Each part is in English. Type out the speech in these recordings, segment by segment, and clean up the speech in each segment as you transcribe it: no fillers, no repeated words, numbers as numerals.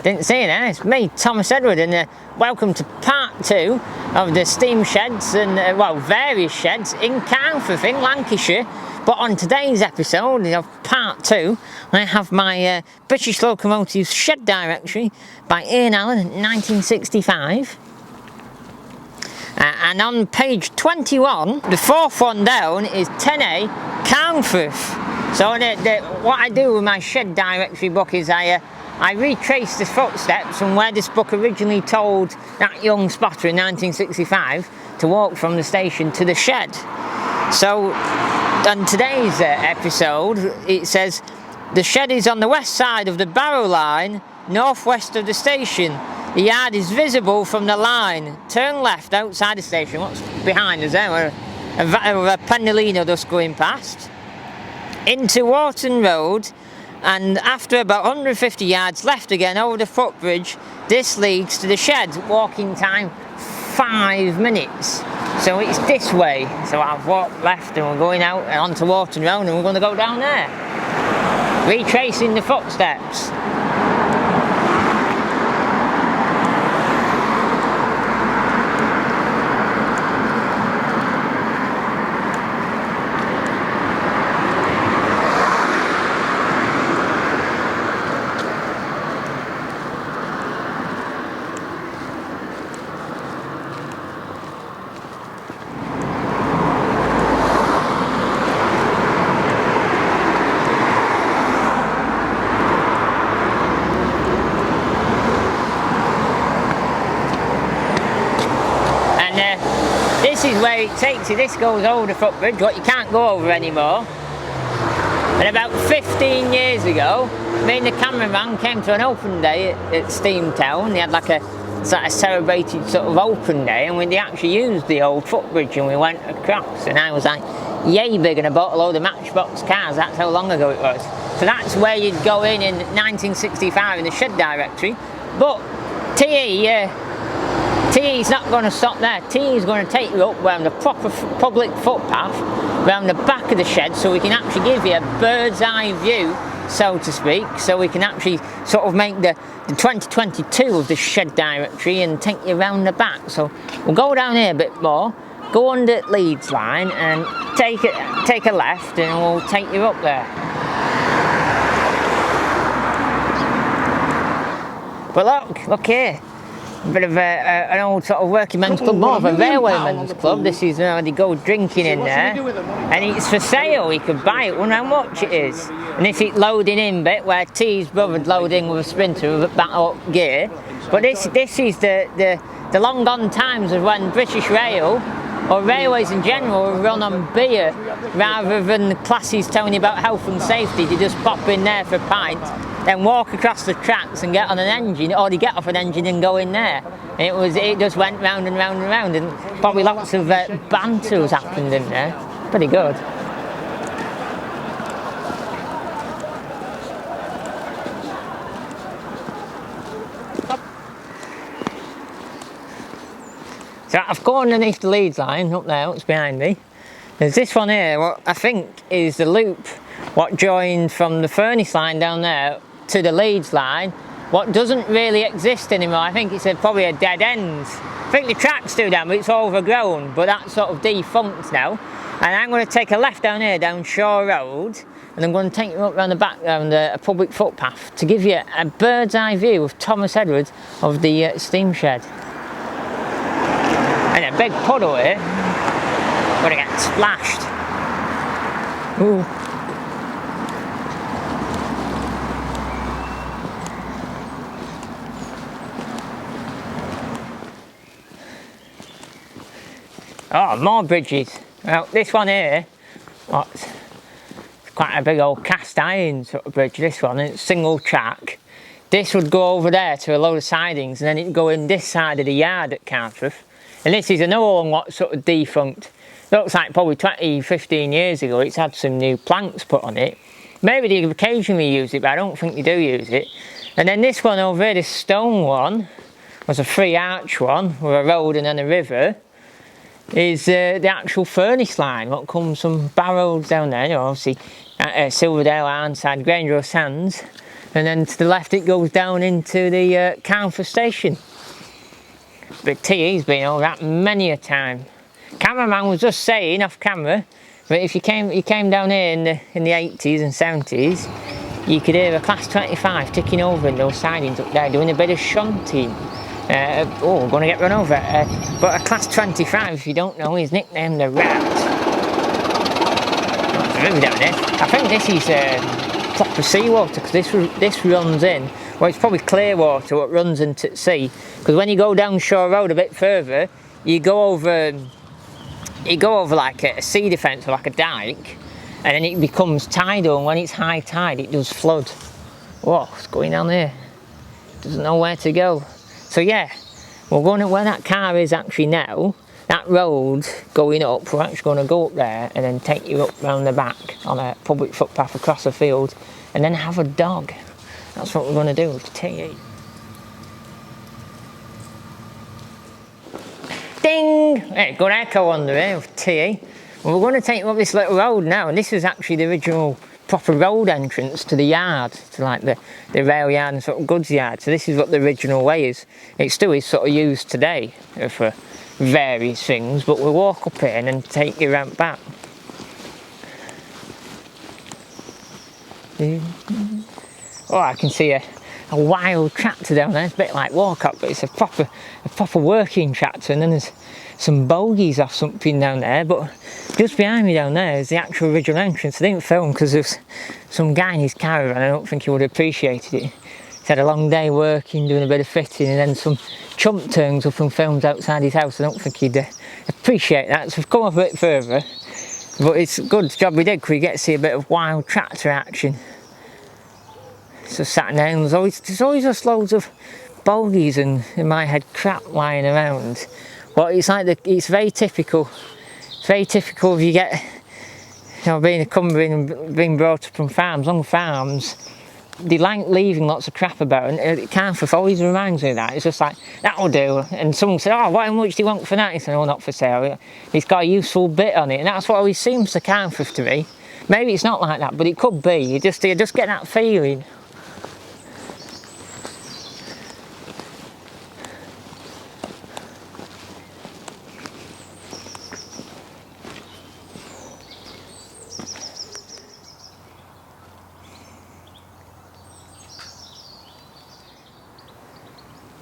Didn't see it then. It's me, Thomas Edward, and welcome to part 2 of the steam sheds and, well, various sheds in Carnforth in Lancashire. But on today's episode of part 2, I have my British Locomotives Shed Directory by Ian Allen, 1965. And on page 21, the fourth one down is 10A, Carnforth. So what I do with my Shed Directory book is I retrace the footsteps from where this book originally told that young spotter in 1965 to walk from the station to the shed. So on today's episode, it says, the shed is on the west side of the Barrow line, northwest of the station. The yard is visible from the line. Turn left outside the station. What's behind us there? A Pendolino just going past. Into Wharton Road, and after about 150 yards left again over the footbridge, this leads to the shed. Walking time 5 minutes. So it's this way. So I've walked left and we're going out and onto Wharton Road and we're going to go down there. Retracing the footsteps. This is where it takes you. This goes over the footbridge, what you can't go over anymore. And about 15 years ago, me and the cameraman came to an open day at Steamtown. They had like a celebrated sort of open day, and they actually used the old footbridge and we went across. And I was like, yay big, and I bought a load of Matchbox cars. That's how long ago it was. So that's where you'd go in 1965 in the Shed Directory. But TE's not going to stop there. TE is going to take you up around the proper public footpath, around the back of the shed, so we can actually give you a bird's eye view, so to speak, so we can actually sort of make the 2022 of the Shed Directory and take you around the back. So we'll go down here a bit more, go under Leeds line and take a left, and we'll take you up there. But look here. A bit of an old sort of working man's club, more of a railwayman's club. This is they go drinking in there, and it's for sale. You could buy it. Wonder how much it is. And this is loading in bit where T's brother'd load in with a sprinter with a battle up gear. But this is the long gone times of when British Rail or railways in general were run on beer rather than the classes telling you about health and safety. They just pop in there for a pint, then walk across the tracks and get on an engine, or they get off an engine and go in there. And it just went round and round and round, and probably lots of banter has happened in there. Pretty good. So I've gone underneath the Leeds line up there, what's behind me. There's this one here, what I think is the loop what joined from the Furnace line down there to the Leeds line, what doesn't really exist anymore. I think it's probably a dead end. I think the track's still down, but it's overgrown, but that's sort of defunct now. And I'm going to take a left down here, down Shore Road, and I'm going to take you up around the back, around a public footpath, to give you a bird's eye view of Thomas Edward of the steam shed. And a big puddle here. Gonna get splashed. Ooh. Oh, more bridges. Well, this one here, it's quite a big old cast iron sort of bridge, this one, and it's single track. This would go over there to a load of sidings, and then it'd go in this side of the yard at Carnforth. And this is another one what's sort of defunct. Looks like probably 15 years ago it's had some new planks put on it. Maybe they occasionally use it, but I don't think they do use it. And then this one over here, this stone one, was a free arch one with a road and then a river, is the actual Furnace line, what comes from Barrows down there, you know, obviously Silverdale, Arnside, Granger Sands, and then to the left it goes down into the Carnforth station. But TE's been over that many a time. Cameraman was just saying off camera, but if you came down here in the 80s and 70s, you could hear a class 25 ticking over in those sidings up there doing a bit of shunting. We're going to get run over. But a class 25, if you don't know, is nicknamed the Rat. Down there. I think this is proper seawater, because this runs in. Well, it's probably clear water what runs into the sea. Because when you go down Shore Road a bit further, you go over like a sea defence or like a dike, and then it becomes tidal, and when it's high tide it does flood. Whoa, what's going on here? Doesn't know where to go. So yeah, we're going to where that car is actually now. That road going up, we're actually going to go up there and then take you up round the back on a public footpath across a field, and then have a dog. That's what we're going to do with TE. Ding! Hey, good echo under here with TE. Well, we're going to take you up this little road now, and this is actually the original proper road entrance to the yard, to like the rail yard and sort of goods yard. So this is what the original way is. It still is sort of used today for various things, but we'll walk up here and then take you round back. Oh, I can see a wild tractor down there. It's a bit like Walcott, but it's a proper working tractor, and then there's some bogies off something down there, but just behind me down there is the actual original entrance. I didn't film because there's some guy in his caravan. I don't think he would have appreciated it. He's had a long day working, doing a bit of fitting, and then some chump turns up and films outside his house. I don't think he'd appreciate that, so we've come up a bit further, but it's a good job we did, because we get to see a bit of wild tractor action. So sat down, there's always just loads of bogies and, in my head, crap lying around. But it's like it's very typical. It's very typical if you get, being a Cumbrian and being brought up on farms, long farms, they like leaving lots of crap about, and Carnforth always reminds me of that. It's just like, that'll do. And someone said, oh, how much do you want for that? He said, oh, not for sale. It's got a useful bit on it, and that's what always seems to Carnforth to me. Maybe it's not like that, but it could be. You just get that feeling.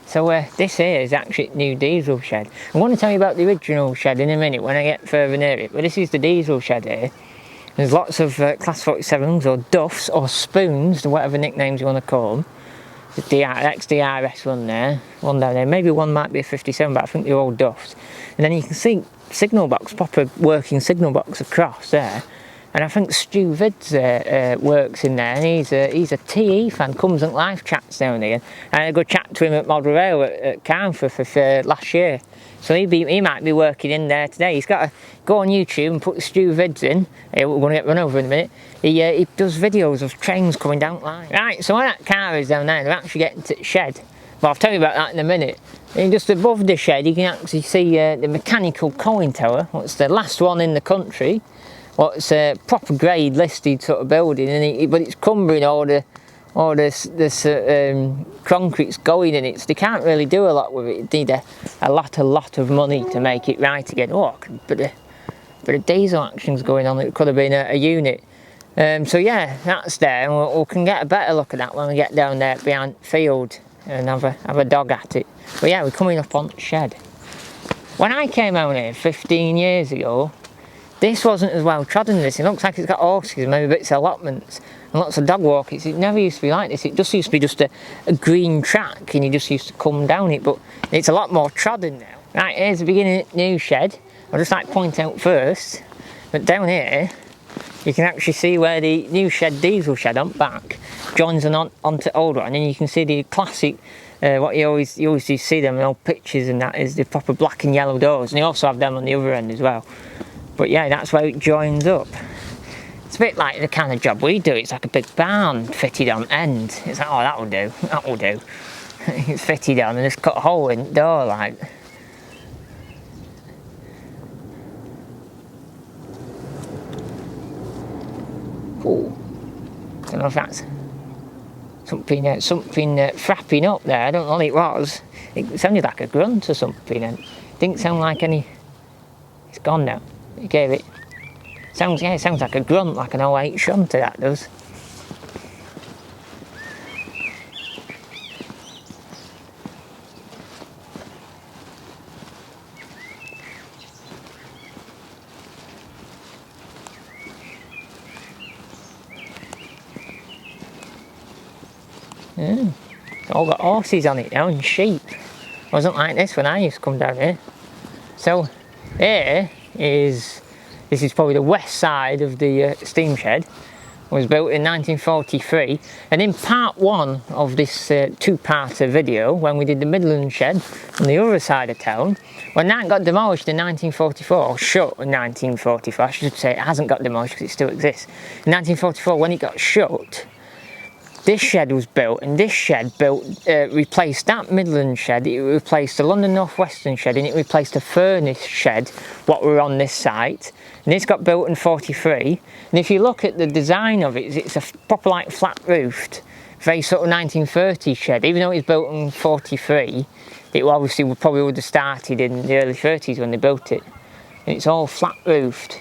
So this here is actually a new diesel shed. I'm going to tell you about the original shed in a minute when I get further near it, but this is the diesel shed here. There's lots of class 47s or duffs or spoons, or whatever nicknames you want to call them. The XDRS one there, one down there, maybe one might be a 57, but I think they're all duffs. And then you can see signal box, proper working signal box across there. And I think Stu Vids works in there, and he's a TE fan, comes and live chats down here. And I had a good chat to him at Model Rail at Carnforth last year. So he might be working in there today. He's got to go on YouTube and put the Stu Vids in. We're going to get run over in a minute. He does videos of trains coming down line. Right, so where that car is down there, they're actually getting to the shed. Well, I'll tell you about that in a minute. And just above the shed, you can actually see the mechanical coin tower. It's the last one in the country. What's a proper grade listed sort of building, but it's Cumbrian, all this concrete's going in it, so they can't really do a lot with it. They need a lot of money to make it right again. Oh, but a diesel action's going on. It could have been a unit. So yeah, that's there, and we can get a better look at that when we get down there behind the field and have a dog at it. But yeah, we're coming up on the shed. When I came out here 15 years ago, this wasn't as well trodden as this. It looks like it's got horses, maybe bits of allotments and lots of dog walkers. It never used to be like this. It just used to be just a green track, and you just used to come down it, but it's a lot more trodden now. Right, here's the beginning of the new shed. I'll just like point out first, but down here you can actually see where the new shed, diesel shed on back, joins onto the old one, and then you can see the classic, what you always see them in old pictures, and that is the proper black and yellow doors, and you also have them on the other end as well. But yeah, that's where it joins up. It's a bit like the kind of job we do. It's like a big barn fitted on end. It's like, oh, that'll do. It's fitted on and just cut a hole in the door like. Ooh. Don't know if that's. something frapping up there. I don't know what it was. It sounded like a grunt or something, and didn't sound like any. It's gone now. It gave it. It sounds like a grunt, like an 08 shunter, that does. Yeah. It's all got horses on it now and sheep. It wasn't like this when I used to come down here. So this is probably the west side of the steam shed. It was built in 1943, and in part one of this two-parter video, when we did the Midland shed on the other side of town, when that got demolished in 1944, or shut in 1944, I should say it hasn't got demolished because it still exists. In 1944, when it got shut, this shed was built, and this shed replaced that Midland shed. It replaced the London North Western shed, and it replaced a furnace shed, what were on this site. And this got built in 43. And if you look at the design of it, it's a proper like flat roofed, very sort of 1930s shed. Even though it was built in 43, it obviously probably would have started in the early 30s when they built it. And it's all flat roofed.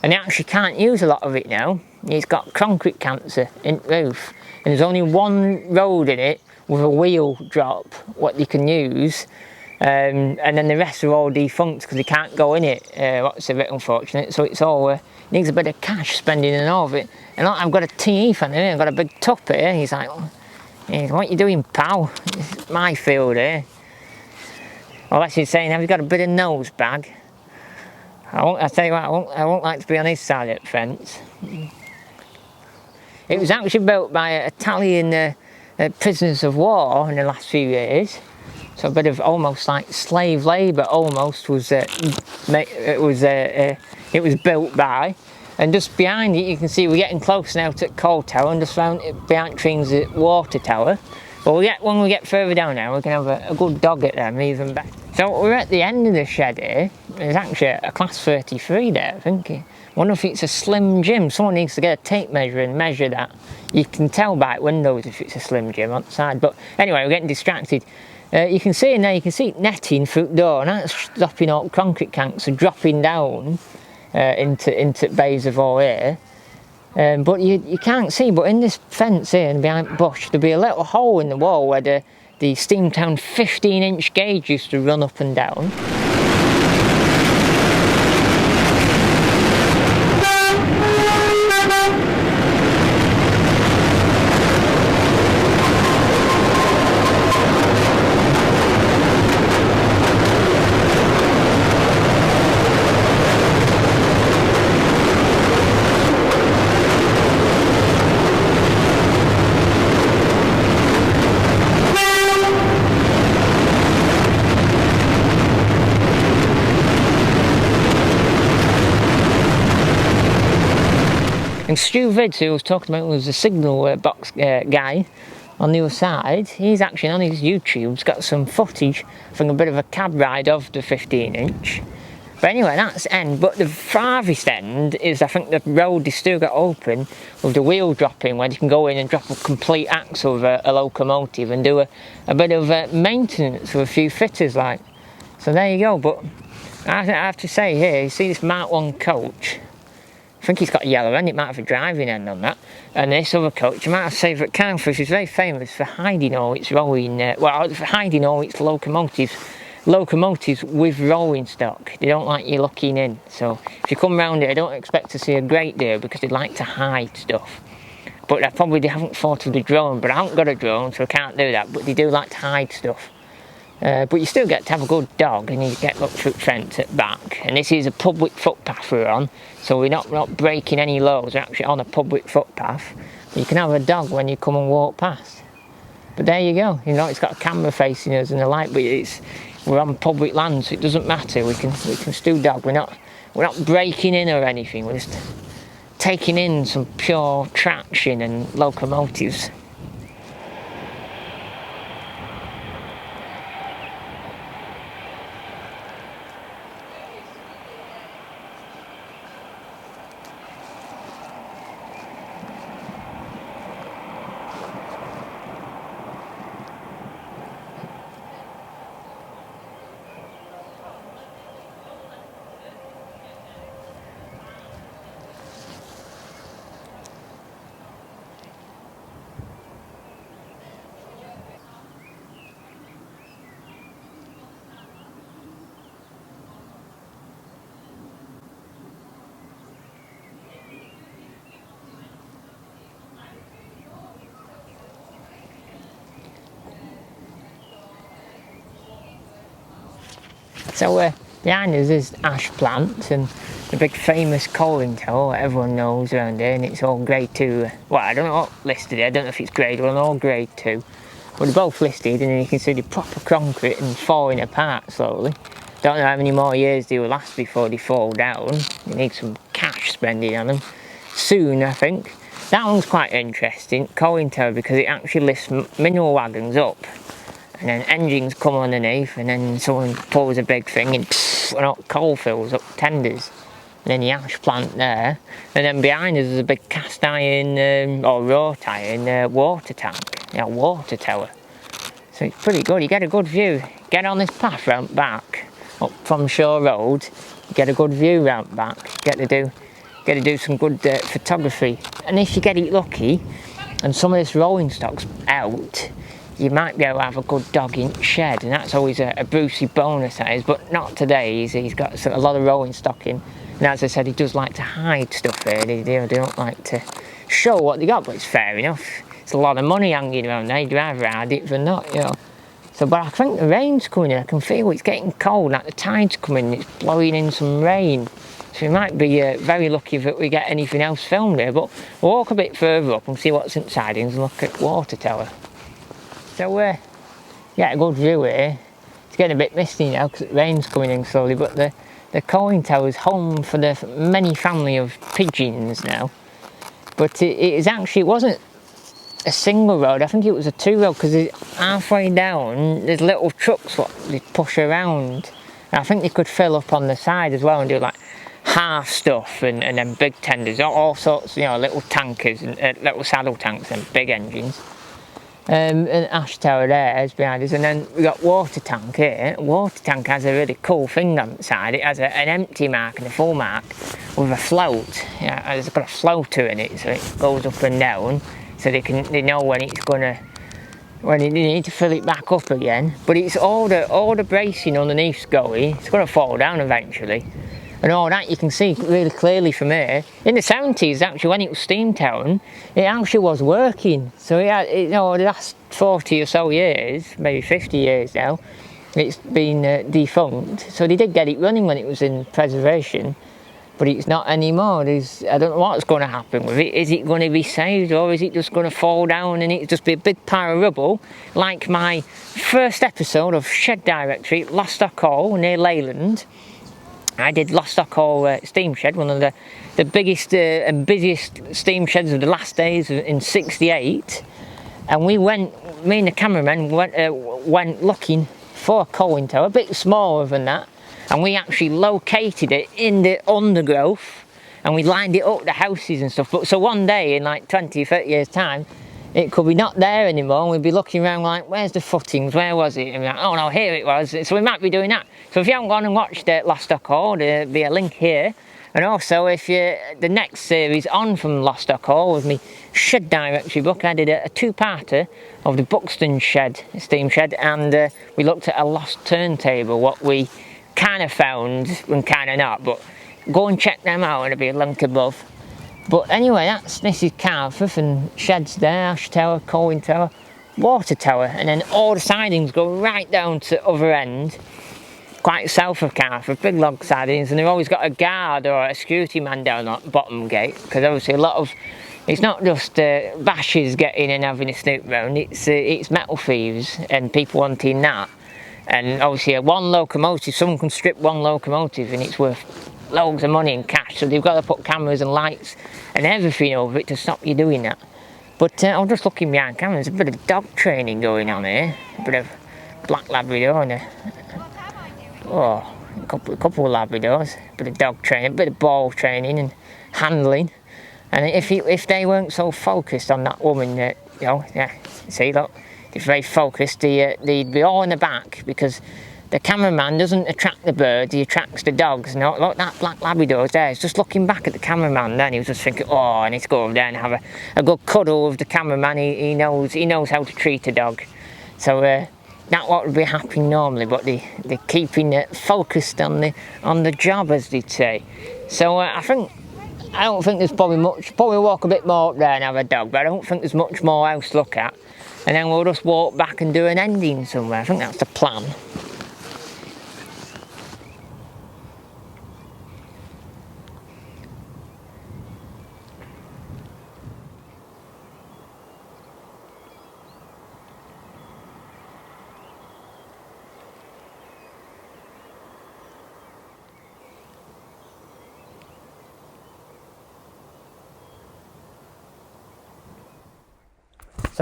And they actually can't use a lot of it now. It's got concrete cancer in the roof. And there's only one road in it with a wheel drop, what you can use. And then the rest are all defunct because they can't go in it. What's a bit unfortunate. So it's all needs a bit of cash spending and all of it. And I've got a TE fan here, I've got a big top here. He's like, what you doing, pal? It's my field here. Well, that's you saying, have you got a bit of nose bag? I tell you what, I won't like to be on his side of the fence. It was actually built by Italian prisoners of war in the last few years. So a bit of almost like slave labour almost was built by. And just behind it you can see we're getting close now to Coal Tower, and just behind things at Water Tower. But when we get further down now, we can have a good dog at them even better. So we're at the end of the shed here. There's actually a class 33 there, I think. I wonder if it's a Slim Jim. Someone needs to get a tape measure and measure that. You can tell by windows if it's a Slim Jim on the side. But anyway, we're getting distracted. You can see in there, you can see netting through the door, and that's stopping all concrete canks are dropping down into bays of all here. But you can't see, but in this fence here and behind bush, there'll be a little hole in the wall where the Steamtown 15-inch gauge used to run up and down. And Stu Vids, who I was talking about, was the signal box guy on the other side. He's actually on his YouTube's got some footage from a bit of a cab ride of the 15-inch. But anyway, that's the end. But the farthest end is, I think, the road is still got open with the wheel dropping, where you can go in and drop a complete axle of a locomotive and do a bit of maintenance with a few fitters, like. So there you go. But I have to say here, you see this Mark 1 coach. I think he's got a yellow end, it might have a driving end on that. And this other coach, you might have to say that Carnforth is very famous for hiding all its rolling, for hiding all its locomotives with rolling stock. They don't like you looking in. So if you come round here, don't expect to see a great deal because they like to hide stuff. But they haven't thought of the drone, but I haven't got a drone, so I can't do that. But they do like to hide stuff. But you still get to have a good dog, and you get up through the fence at back. And this is a public footpath we're on, so we're not breaking any laws. We're actually on a public footpath. You can have a dog when you come and walk past. But there you go. You know, it's got a camera facing us and a light, but we're on public land, so it doesn't matter. We can still dog. We're not breaking in or anything. We're just taking in some pure traction and locomotives. So behind us is ash plant and the big famous coaling tower that everyone knows around here, and it's all grade 2. Well, I don't know what listed here, I don't know if it's grade 1 or grade 2. But they're both listed, and then you can see the proper concrete and falling apart slowly. Don't know how many more years they will last before they fall down. You need some cash spending on them. Soon, I think. That one's quite interesting, coaling tower, because it actually lifts mineral wagons up. And then engines come underneath, and then someone pulls a big thing and pfft, and coal fills up tenders. And then the ash plant there. And then behind us is a big cast iron, or wrought iron, water tank. Yeah, water tower. So it's pretty good, you get a good view. Get on this path round back, up from Shore Road, you get a good view round back. Get to do some good photography. And if you get it lucky, and some of this rolling stock's out, you might be able to have a good dogging shed, and that's always a Brucey bonus, that is, but not today. He's got a lot of rolling stock in, and as I said, he does like to hide stuff here. They don't like to show what they got, but it's fair enough. It's a lot of money hanging around there. You'd rather hide it than not, you know. So, but I think the rain's coming in. I can feel it's getting cold, like the tide's coming, it's blowing in some rain. So we might be very lucky if we get anything else filmed here, but we'll walk a bit further up and see what's inside and look at water tower. So yeah, a good view here. It's getting a bit misty now because the rain's coming in slowly, but the coaling tower is home for the many family of pigeons now. But it wasn't a single road, I think it was a 2-road, because halfway down there's little trucks what they push around. And I think they could fill up on the side as well and do like half stuff and then big tenders, all sorts, you know, little tankers and little saddle tanks and big engines. And ash tower there is behind us, and then we got water tank here. Water tank has a really cool thing on the side. It has an empty mark and a full mark with a float. Yeah, it's got a floater in it, so it goes up and down, so they know when they need to fill it back up again. But it's all the bracing underneath's going. It's going to fall down eventually. And all that you can see really clearly from here. In the 70s, actually, when it was Steamtown, it actually was working. So you know, the last 40 or so years, maybe 50 years now, it's been defunct. So they did get it running when it was in preservation, but it's not anymore. I don't know what's going to happen with it. Is it going to be saved, or is it just going to fall down and it just be a big pile of rubble, like my first episode of Shed Directory, Lostock Hall near Leyland. I did Lostock Hall steam shed, one of the biggest and busiest steam sheds of the last days in '68, and me and the cameraman went looking for a coaling tower, a bit smaller than that, and we actually located it in the undergrowth, and we lined it up the houses and stuff. But so one day in like 20, 30 years time, it could be not there anymore, and we'd be looking around like, where's the footings, where was it? And we're like, oh no, here it was. So we might be doing that. So if you haven't gone and watched Lostock Hall, there'll be a link here. And also, if the next series on from Lostock Hall with me Shed Directory book, I did a 2-parter of the Buxton shed, steam shed, and we looked at a lost turntable, what we kind of found and kind of not, but go and check them out, and there'll be a link above. But anyway, this is Carnforth, and sheds there, ash tower, coaling tower, water tower, and then all the sidings go right down to the other end, quite south of Carnforth, big log sidings, and they've always got a guard or a security man down that bottom gate, because obviously it's not just bashers getting and having a snoop round, it's metal thieves and people wanting that. And obviously one locomotive, someone can strip one locomotive and it's worth loads of money in cash, so they've got to put cameras and lights and everything over it to stop you doing that. But I'm just looking behind camera, there's a bit of dog training going on here, a bit of black Labrador and a couple of Labradors, a bit of dog training, a bit of ball training and handling. And if they weren't so focused on that woman, you know, yeah, see, look, they're very focused, they'd be all in the back, because the cameraman doesn't attract the birds, he attracts the dogs. No, look, that black Labrador's there, he's just looking back at the cameraman then, he was just thinking, oh, I need to go over there and have a good cuddle with the cameraman, he knows how to treat a dog. So that's what would be happening normally, but they're keeping it focused on the job, as they'd say. So I don't think there's probably much, probably walk a bit more up there and have a dog, but I don't think there's much more else to look at. And then we'll just walk back and do an ending somewhere, I think that's the plan.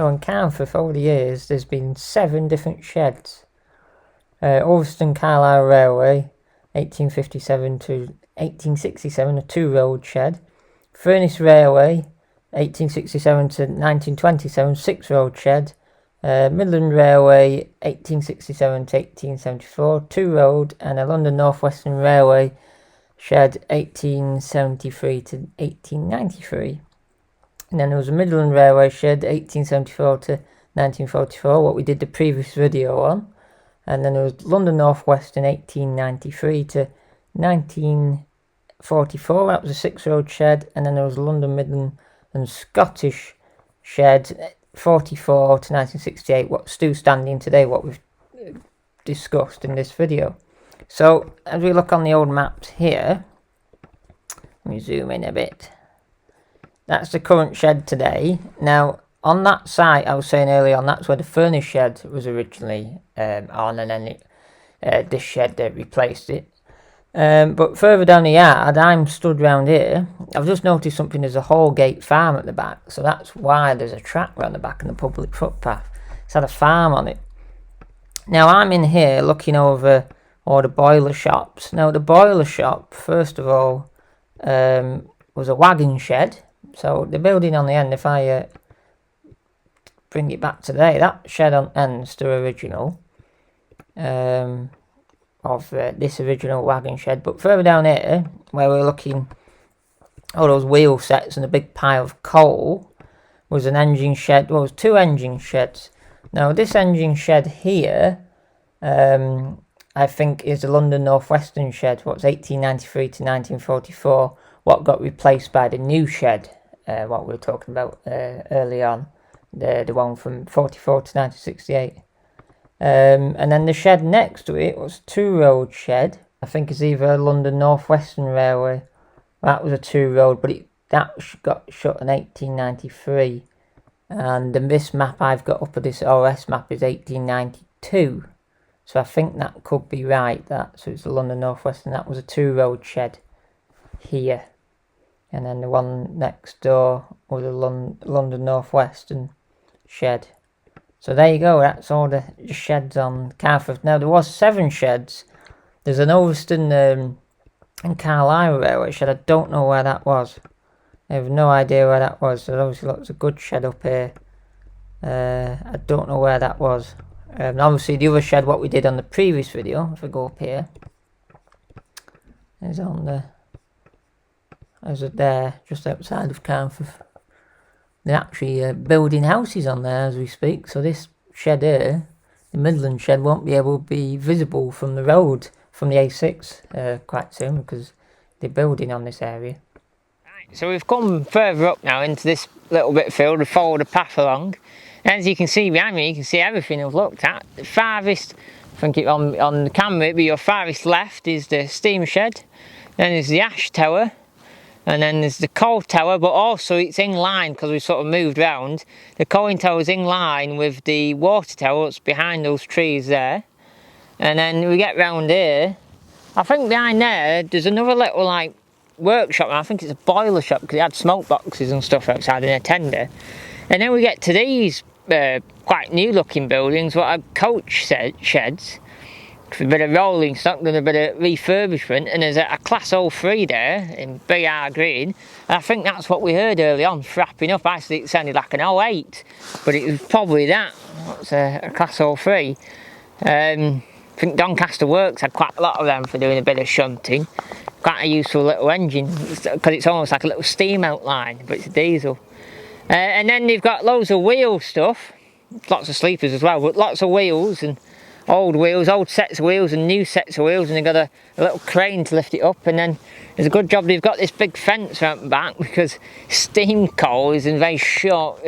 So in Carnforth over the years there's been 7 different sheds. Ulverston Carlisle Railway 1857 to 1867, a 2-road shed. Furness Railway 1867 to 1927, 6-road shed. Midland Railway 1867 to 1874, 2-road, and a London North Western Railway shed 1873 to 1893. And then there was a Midland Railway shed 1874 to 1944, what we did the previous video on. And then there was London North Western 1893 to 1944, that was a 6-road shed. And then there was London Midland and Scottish shed 44 to 1968, what's still standing today, what we've discussed in this video. So as we look on the old maps here, let me zoom in a bit. That's the current shed today. Now on that site I was saying earlier on, that's where the furnace shed was originally on, and then this shed replaced it. But further down the yard, I'm stood round here. I've just noticed something. There's a Hallgate farm at the back, so that's why there's a track round the back and the public footpath. It's had a farm on it. Now I'm in here looking over all the boiler shops. Now the boiler shop, first of all, was a wagon shed. So the building on the end, if I bring it back today, that shed on end's the original. Of this original wagon shed. But further down here, where we're looking, all those wheel sets and a big pile of coal, was an engine shed. Well, it was 2 engine sheds. Now this engine shed here, I think is the London North Western shed, what's 1893 to 1944, what got replaced by the new shed, what we were talking about early on, the one from 44 to 1968. And then the shed next to it was a 2-road shed. I think it's either London North Western Railway. That was a 2-road, but that got shut in 1893. And this map I've got up of this OS map is 1892. So I think that could be right. So it's the London North Western. That was a 2-road shed here. And then the one next door was a London North Western shed. So there you go, that's all the sheds on Carnforth. Now there was 7 sheds. There's an Ulverston and Carlisle Railway shed. I don't know where that was. I have no idea where that was. There's obviously lots of good shed up here. I don't know where that was. Obviously the other shed, what we did on the previous video, if we go up here, is on the, is it there, just outside of Carnforth. They're actually building houses on there as we speak. So this shed here, the Midland shed, won't be able to be visible from the road, from the A6 quite soon, because they're building on this area. Right, so we've come further up now into this little bit of field. We follow the path along. As you can see behind me, you can see everything I've looked at. The farthest, I think on the camera, it'd be your farthest left is the steam shed. Then there's the ash tower. And then there's the coal tower, but also it's in line, because we sort of moved round. The coaling tower is in line with the water tower that's behind those trees there. And then we get round here. I think behind there's another little like workshop. I think it's a boiler shop, because it had smoke boxes and stuff outside in a tender. And then we get to these quite new looking buildings, what are coach sheds. A bit of rolling stock, done a bit of refurbishment, and there's a class 03 there in BR green, and I think that's what we heard early on, frapping up. I said it sounded like an 08, but it was probably that. It's a class 03. I think Doncaster Works had quite a lot of them for doing a bit of shunting. Quite a useful little engine, because it's almost like a little steam outline, but it's a diesel. And then they've got loads of wheel stuff, lots of sleepers as well, but lots of wheels, and old wheels, old sets of wheels and new sets of wheels, and they've got a little crane to lift it up. And then there's a good job they've got this big fence around the back, because steam coal is in very short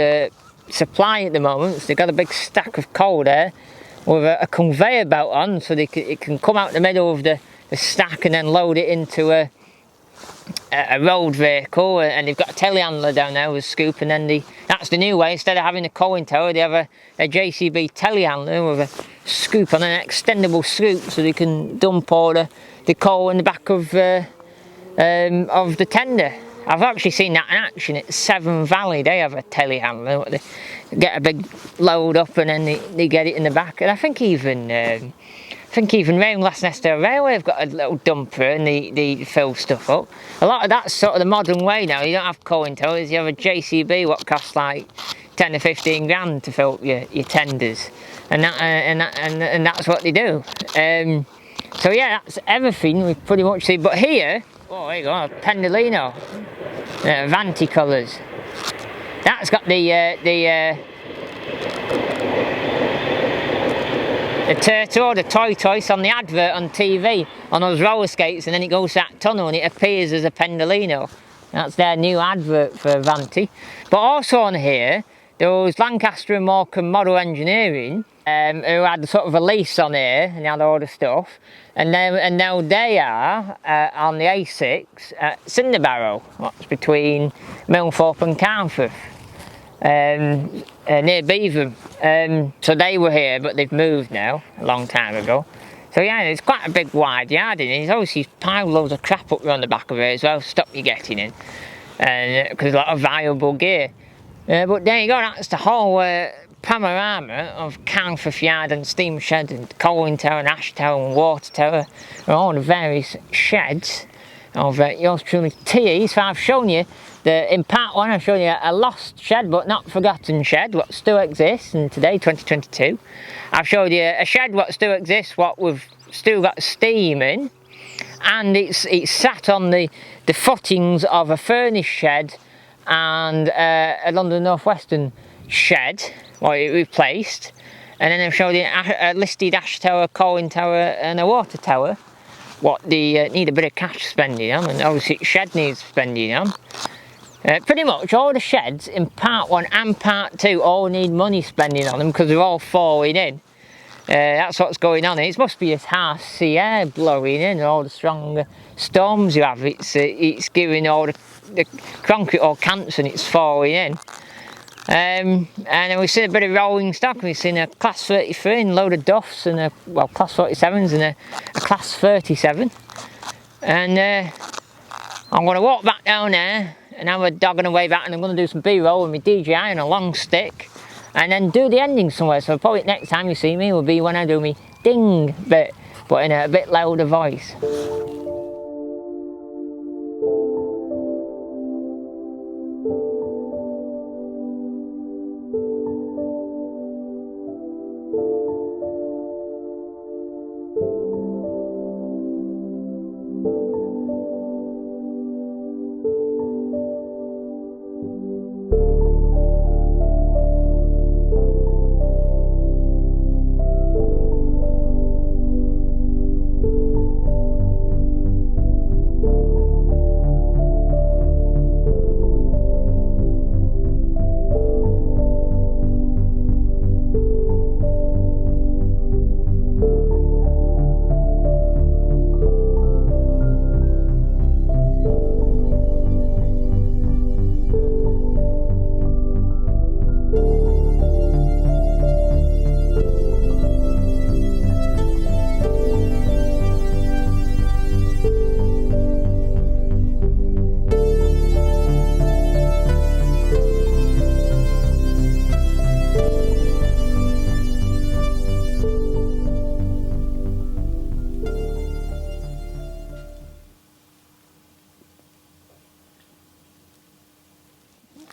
supply at the moment. So they've got a big stack of coal there with a conveyor belt on, so it can come out the middle of the stack and then load it into a road vehicle. And they've got a telehandler down there with a scoop, and then that's the new way. Instead of having a coaling tower, they have a JCB telehandler with a scoop on an extendable scoop, so they can dump all the coal in the back of the tender. I've actually seen that in action at Severn Valley. They have a telehandler. They get a big load up and then they get it in the back. And I think even round Glasnester Railway have got a little dumper and they fill stuff up. A lot of that's sort of the modern way now. You don't have coin towers. You have a JCB what costs like 10 or 15 grand to fill up your tenders, and that's what they do. So yeah, that's everything we pretty much see. But here, oh, there you go, Pendolino, Vanti colours. That's got the turtle, the tortoise on the advert on TV on those roller skates, and then it goes to that tunnel and it appears as a Pendolino. That's their new advert for Vanti. But also on here, there was Lancaster and Morecambe Model Engineering, who had sort of a lease on here and they had all the stuff. And now they are on the A6 at Cinderbarrow, what's between Milnthorpe and Carnforth, near Beetham. So they were here, but they've moved now, a long time ago. So yeah, it's quite a big wide yard in it. There's obviously piled loads of crap up around the back of it as well to stop you getting in, and because a lot of viable gear. But there you go, that's the whole panorama of Carnforth Yard and Steam Shed and Coaling Tower and Ash Tower and Water Tower and all the various sheds of yours truly TE. So I've shown you, in part one I've shown you a lost shed but not forgotten shed what still exists, and today 2022 I've showed you a shed what still exists, what we've still got steam in, and it's sat on the footings of a furnished shed and a London North Western shed what it replaced. And then I've showed you a listed Ash Tower, Coaling Tower and a Water Tower what they need a bit of cash spending on, and obviously shed needs spending on. Pretty much all the sheds in part 1 and part 2 all need money spending on them because they're all falling in. That's what's going on. It must be this harsh sea air blowing in, all the strong storms you have. It's giving all the concrete all cancer and it's falling in. And then we've seen a bit of rolling stock. We've seen a class 33 and a load of duffs and class 47s and a class 37. And I'm going to walk back down there and have a dog on the way back, and I'm going to do some B-roll with my DJI and a long stick and then do the ending somewhere. So probably next time you see me will be when I do my ding bit, but in a bit louder voice.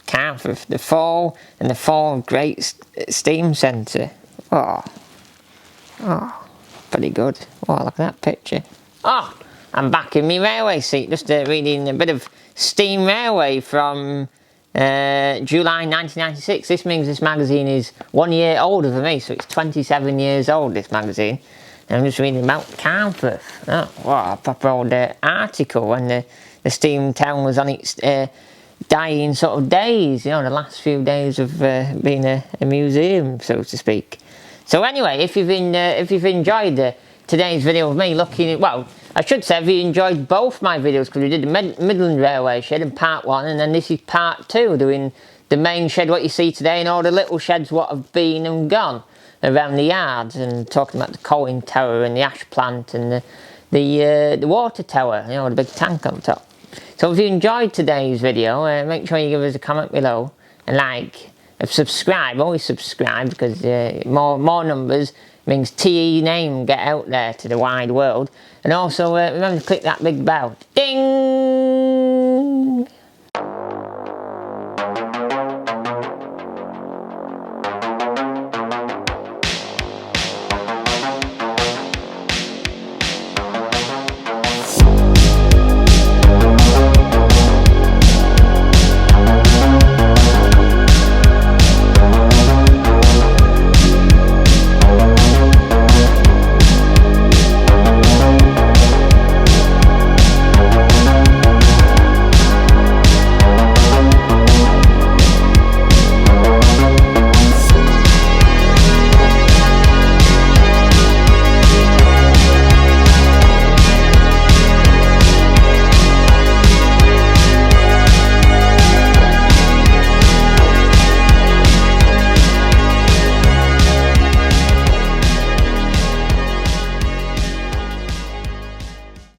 Carnforth, the Fall and the Fall Great Steam Centre. Oh, pretty good. Oh, look at that picture. Oh, I'm back in my railway seat, just reading a bit of Steam Railway from July 1996. This means this magazine is 1 year older than me, so it's 27 years old, this magazine. And I'm just reading about Carnforth. Oh, what a proper old article when the steam town was on its dying sort of days, you know, the last few days of being a museum, so to speak. So anyway, if you've enjoyed today's video of me looking at, well, I should say if you enjoyed both my videos, because we did the Midland Railway shed in part 1, and then this is part 2, doing the main shed what you see today and all the little sheds what have been and gone around the yards, and talking about the coaling tower and the ash plant and the water tower, you know, the big tank on top. So if you enjoyed today's video, make sure you give us a comment below and like and subscribe. Always subscribe, because more numbers means TE name get out there to the wide world. And also remember to click that big bell. Ding!